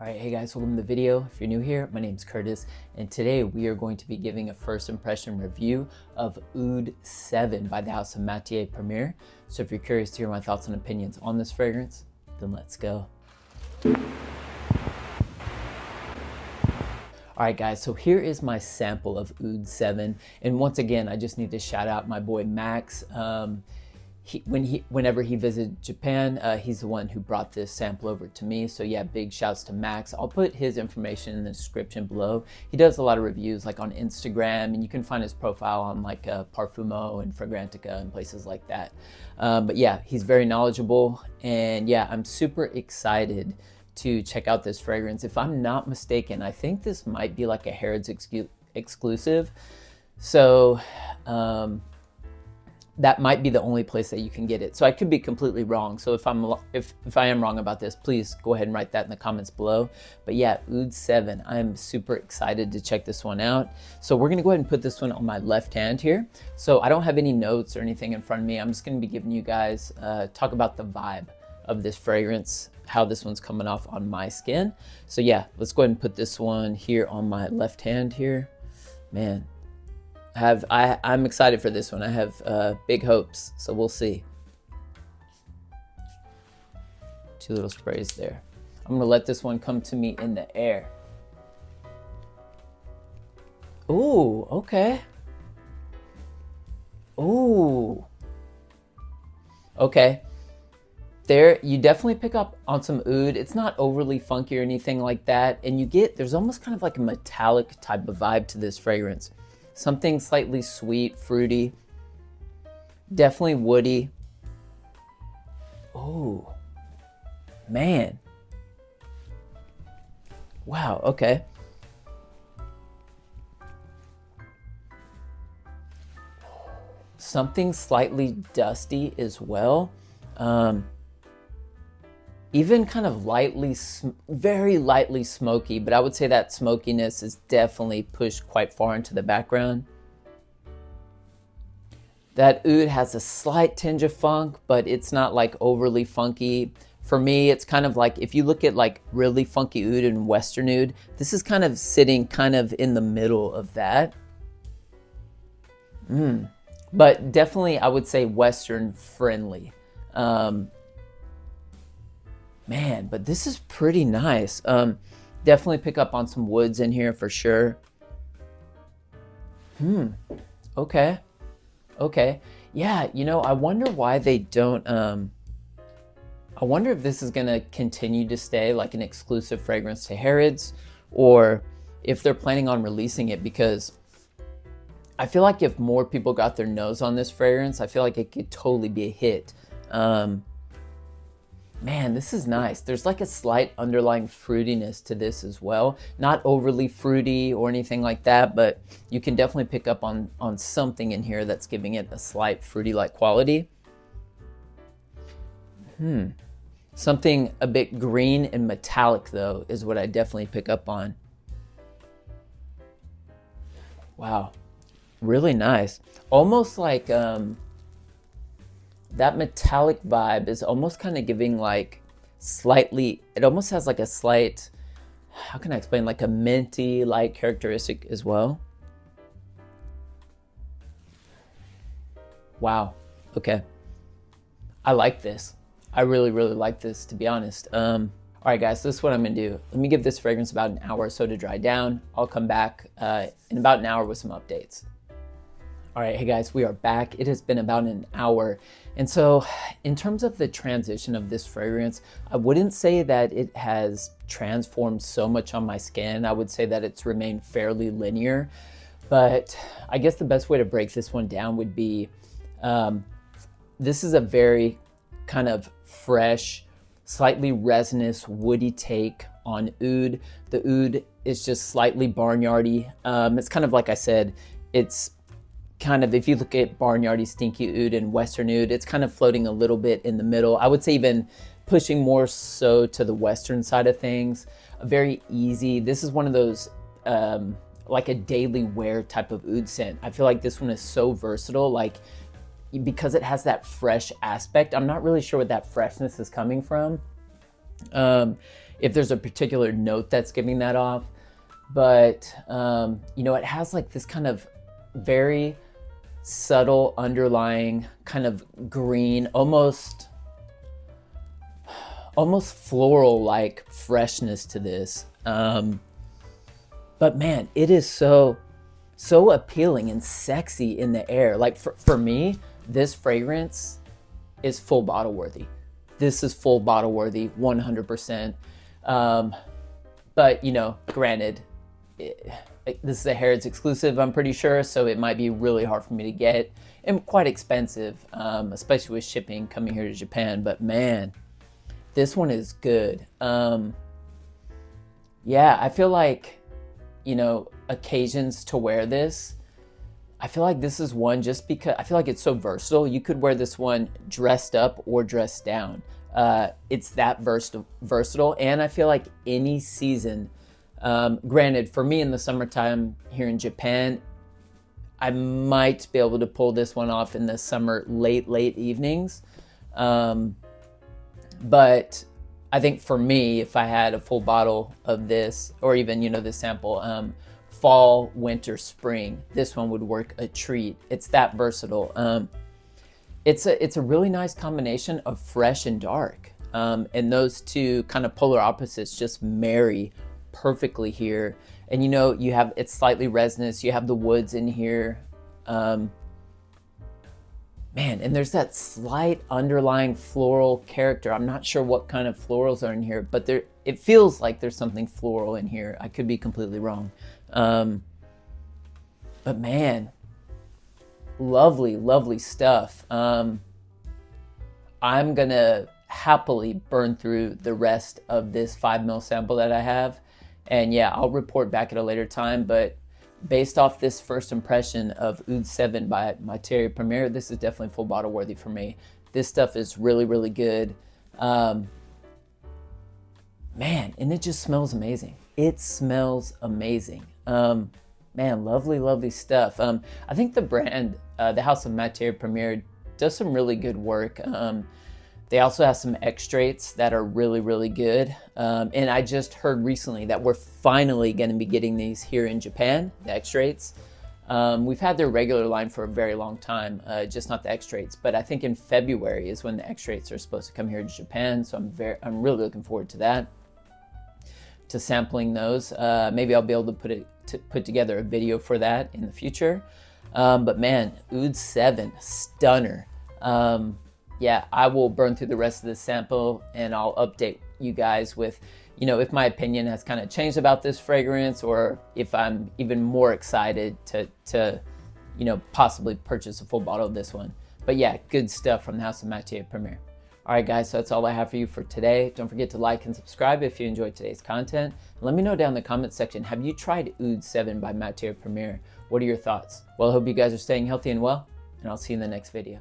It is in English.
All right, hey guys, welcome to the video. If you're new here, my name's Curtis, and today we are going to be giving a first impression review of Oud 7 by the house of Matiere Premiere. So if you're curious to hear my thoughts and opinions on this fragrance, then let's go. All right guys, so here is my sample of Oud 7. And once again, I just need to shout out my boy Max. Whenever he visited Japan, he's the one who brought this sample over to me. So yeah, big shouts to Max. I'll put his information in the description below. He does a lot of reviews like on Instagram, and you can find his profile on like Parfumo and Fragrantica and places like that. But yeah, he's very knowledgeable, and yeah, I'm super excited to check out this fragrance. If I'm not mistaken, I think this might be like a Harrods exclusive. So that might be the only place that you can get it. So I could be completely wrong. So if I am wrong about this, please go ahead and write that in the comments below. But yeah, Oud 7, I'm super excited to check this one out. So we're gonna go ahead and put this one on my left hand here. So I don't have any notes or anything in front of me. I'm just gonna be giving you guys, talk about the vibe of this fragrance, how this one's coming off on my skin. So yeah, let's go ahead and put this one here on my left hand here. Man, I'm excited for this one. I have big hopes, so we'll see. Two little sprays there. I'm gonna let this one come to me in the air. Ooh, okay. Ooh. Okay. There, you definitely pick up on some oud. It's not overly funky or anything like that. And there's almost kind of like a metallic type of vibe to this fragrance. Something slightly sweet, fruity, definitely woody. Oh, man. Wow, okay. Something slightly dusty as well. Even kind of very lightly smoky, but I would say that smokiness is definitely pushed quite far into the background. That oud has a slight tinge of funk, but it's not like overly funky. For me, it's kind of like, if you look at like really funky oud and Western oud, this is kind of sitting kind of in the middle of that. But definitely, I would say Western friendly. Man, but this is pretty nice. Definitely pick up on some woods in here for sure. Okay. Okay. Yeah, you know, I wonder why they don't, I wonder if this is gonna continue to stay like an exclusive fragrance to Harrods, or if they're planning on releasing it, because I feel like if more people got their nose on this fragrance, I feel like it could totally be a hit. Man, this is nice. There's like a slight underlying fruitiness to this as well. Not overly fruity or anything like that, but you can definitely pick up on something in here that's giving it a slight fruity-like quality. Something a bit green and metallic though is what I definitely pick up on. Wow, really nice. Almost like that metallic vibe is almost kind of giving like slightly, it almost has like a slight, how can I explain, like a minty like characteristic as well. Wow, okay. I like this. I really, really like this, to be honest. All right guys, so this is what I'm gonna do. Let me give this fragrance about an hour or so to dry down. I'll come back in about an hour with some updates. All right, hey guys, we are back. It has been about an hour. And so in terms of the transition of this fragrance, I wouldn't say that it has transformed so much on my skin. I would say that it's remained fairly linear, but I guess the best way to break this one down would be, this is a very kind of fresh, slightly resinous, woody take on oud. The oud is just slightly barnyardy. It's kind of like I said, it's kind of, if you look at barnyardy, stinky oud and Western oud, it's kind of floating a little bit in the middle. I would say even pushing more so to the Western side of things. Very easy. This is one of those like a daily wear type of oud scent. I feel like this one is so versatile, like because it has that fresh aspect. I'm not really sure what that freshness is coming from. if there's a particular note that's giving that off. But, you know, it has like this kind of very subtle underlying kind of green, almost floral-like freshness to this. But man, it is so appealing and sexy in the air. Like for me, this fragrance is full bottle worthy. This is full bottle worthy, 100%. But you know, granted, this is a Harrods exclusive, I'm pretty sure, so it might be really hard for me to get and quite expensive, especially with shipping coming here to Japan. But man, this one is good. Yeah, I feel like, you know, occasions to wear this, I feel like this is one just because I feel like it's so versatile. You could wear this one dressed up or dressed down. It's that versatile, and I feel like any season, granted for me in the summertime here in Japan, I might be able to pull this one off in the summer late evenings. But I think for me, if I had a full bottle of this, or even, you know, this sample, fall, winter, spring, this one would work a treat. It's that versatile. It's a really nice combination of fresh and dark. And those two kind of polar opposites just marry perfectly here. And you know, it's slightly resinous, you have the woods in here. Man, and there's that slight underlying floral character. I'm not sure what kind of florals are in here, but it feels like there's something floral in here. I could be completely wrong. But man, lovely stuff. I'm gonna happily burn through the rest of this 5 ml sample that I have. And yeah, I'll report back at a later time, but based off this first impression of Oud 7 by Matiere Premiere, this is definitely full bottle worthy for me. This stuff is really good. Man, and it just smells amazing. It smells amazing. Man, lovely stuff. I think the brand, the House of Matiere Premiere, does some really good work. They also have some extracts that are really good. And I just heard recently that we're finally going to be getting these here in Japan, the extracts. We've had their regular line for a very long time, just not the extracts. But I think in February is when the extracts are supposed to come here to Japan. So I'm really looking forward to that, to sampling those. Maybe I'll be able to put together a video for that in the future. But man, Oud 7, stunner. Yeah, I will burn through the rest of this sample and I'll update you guys with, you know, if my opinion has kind of changed about this fragrance, or if I'm even more excited to you know, possibly purchase a full bottle of this one. But yeah, good stuff from the House of Matiere Premiere. All right, guys, so that's all I have for you for today. Don't forget to like and subscribe if you enjoyed today's content. Let me know down in the comments section, have you tried Oud 7 by Matiere Premiere? What are your thoughts? Well, I hope you guys are staying healthy and well, and I'll see you in the next video.